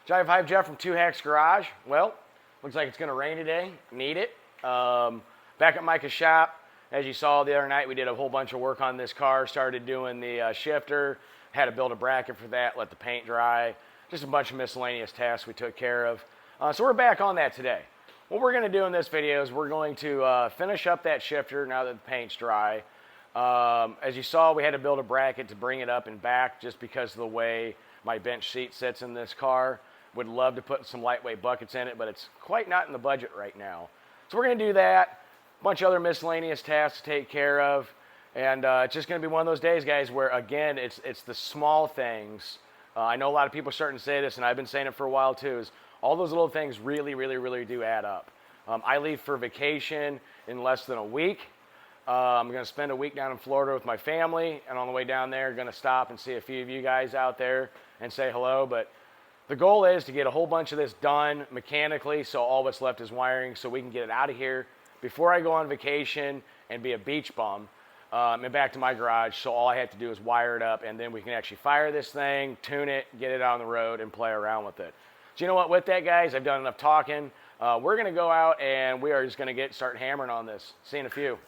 Jive Hype Jeff from Two Hacks Garage. Well, looks like it's going to rain today. Need it. Back at MICAH shop, as you saw the other night, we did a whole bunch of work on this car. Started doing the shifter. Had to build a bracket for that, let the paint dry. Just a bunch of miscellaneous tasks we took care of. So we're back on that today. What we're going to do in this video is we're going to finish up that shifter now that the paint's dry. As you saw, we had to build a bracket to bring it up and back just because of the way my bench seat sits in this car. Would love to put some lightweight buckets in it, but it's quite not in the budget right now. So we're going to do that. A bunch of other miscellaneous tasks to take care of. And it's just going to be one of those days, guys, where, again, it's the small things. I know a lot of people are starting to say this, and I've been saying it for a while, too, is all those little things really, really, really do add up. I leave for vacation in less than a week. I'm going to spend a week down in Florida with my family, and on the way down there, going to stop and see a few of you guys out there and say hello. But the goal is to get a whole bunch of this done mechanically, so all that's left is wiring, so we can get it out of here before I go on vacation and be a beach bum and back to my garage. So all I have to do is wire it up, and then we can actually fire this thing, tune it, get it on the road, and play around with it. So you know what? With that, guys, I've done enough talking. We're going to go out, and we are just going to start hammering on this. See you in a few.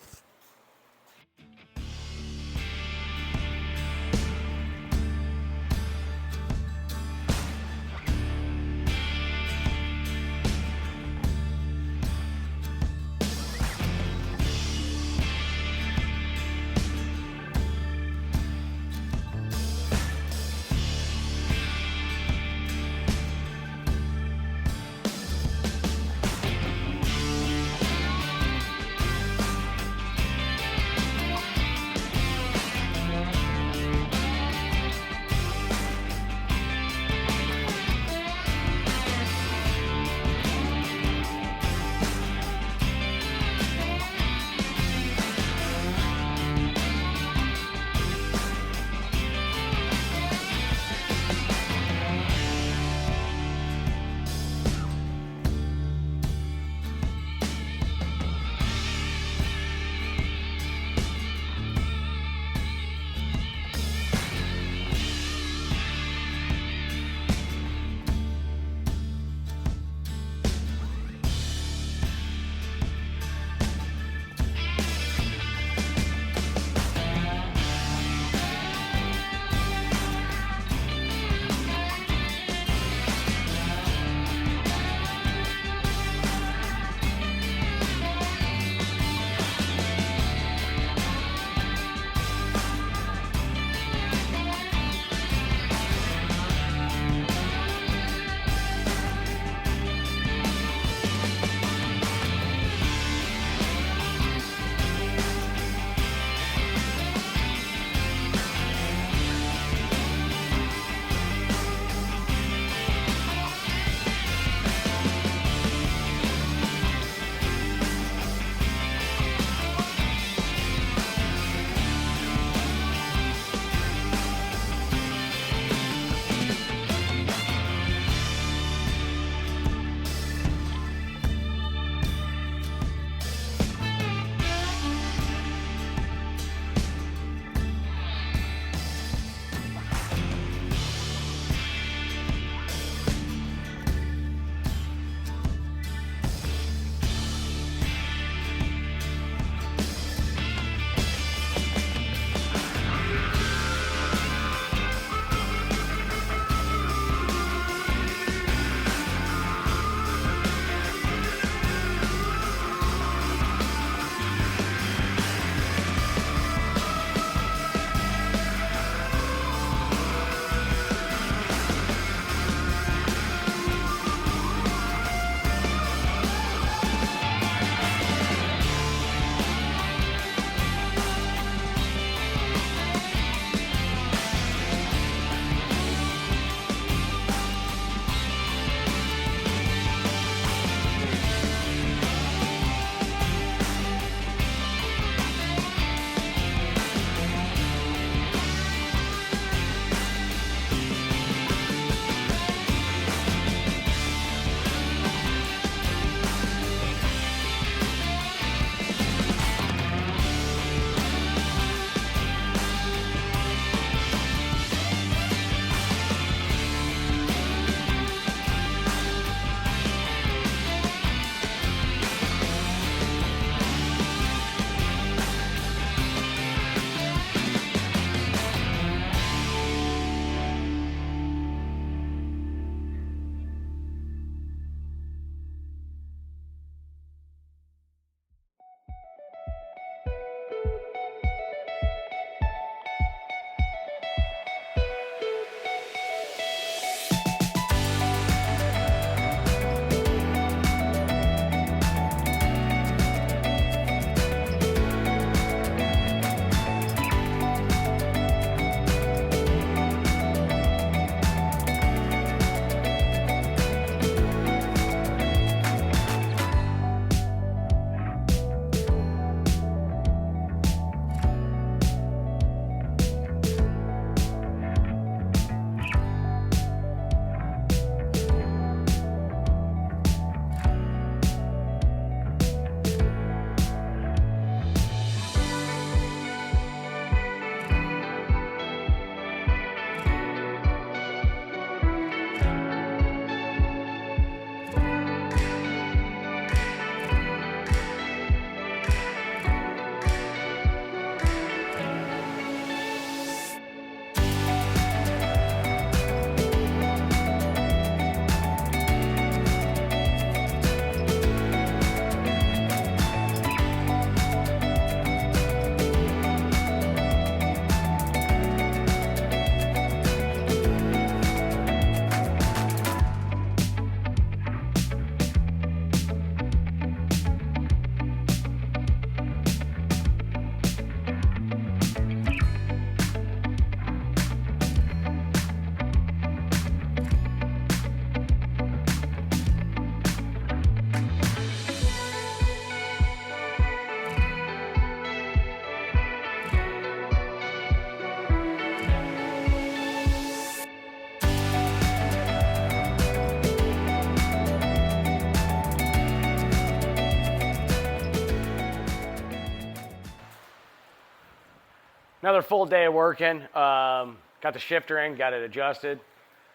Another full day of working. Got the shifter in, got it adjusted.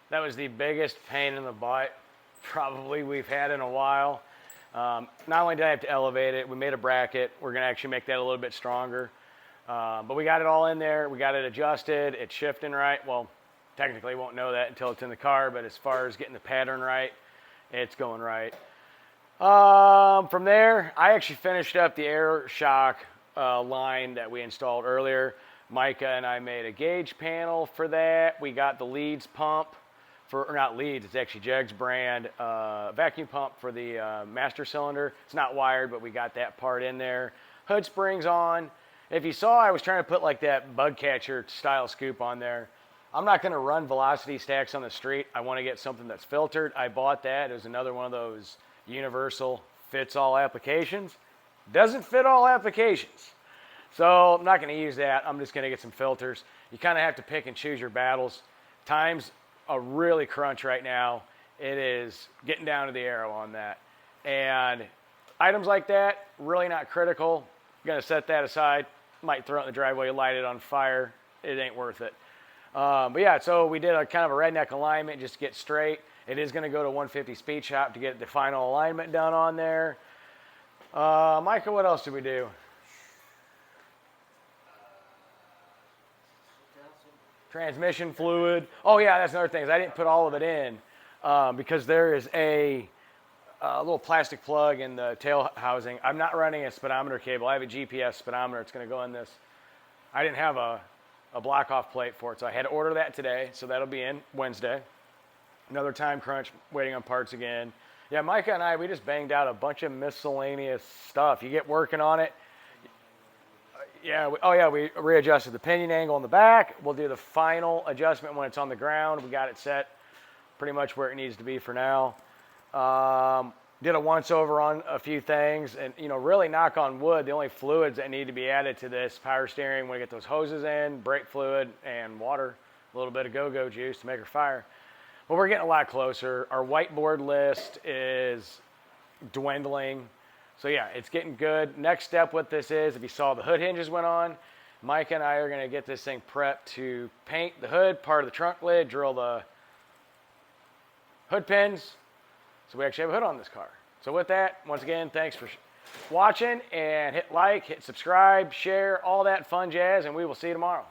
That was the biggest pain in the butt probably we've had in a while. Not only did I have to elevate it, we made a bracket. We're going to actually make that a little bit stronger. But we got it all in there. We got it adjusted. It's shifting right. Well, technically won't know that until it's in the car, but as far as getting the pattern right, it's going right. From there, I actually finished up the air shock line that we installed earlier. Micah and I made a gauge panel for that. We got the leads pump or not leads, it's actually Jeg's brand vacuum pump for the master cylinder. It's not wired, but we got that part in there. Hood springs on. If you saw, I was trying to put like that bug catcher style scoop on there. I'm not going to run velocity stacks on the street. I want to get something that's filtered. I bought that. It was another one of those universal fits all applications. Doesn't fit all applications. So I'm not going to use that. I'm just going to get some filters. You kind of have to pick and choose your battles. Time's a really crunch right now. It is getting down to the arrow on that. And items like that, really not critical. I'm going to set that aside. Might throw it in the driveway, light it on fire. It ain't worth it. But yeah, so we did a kind of a redneck alignment just to get straight. It is going to go to 150 speed shop to get the final alignment done on there. Micah, what else did we do? Transmission fluid. Oh yeah, that's another thing. Is I didn't put all of it in because there is a little plastic plug in the tail housing. I'm not running a speedometer cable. I have a GPS speedometer. It's going to go in this. I didn't have a block off plate for it, so I had to order that today. So that'll be in Wednesday. Another time crunch, waiting on parts again. Yeah, Micah and I, we just banged out a bunch of miscellaneous stuff. You get working on it. Yeah, we readjusted the pinion angle in the back. We'll do the final adjustment when it's on the ground. We got it set pretty much where it needs to be for now. Did a once over on a few things, and really knock on wood, the only fluids that need to be added to this power steering, when we get those hoses in, brake fluid and water, a little bit of go-go juice to make her fire. But we're getting a lot closer. Our whiteboard list is dwindling. So yeah, it's getting good. Next step with this is, if you saw the hood hinges went on, Mike and I are going to get this thing prepped to paint the hood, part of the trunk lid, drill the hood pins, so we actually have a hood on this car. So with that, once again, thanks for watching, and hit like, hit subscribe, share, all that fun jazz, and we will see you tomorrow.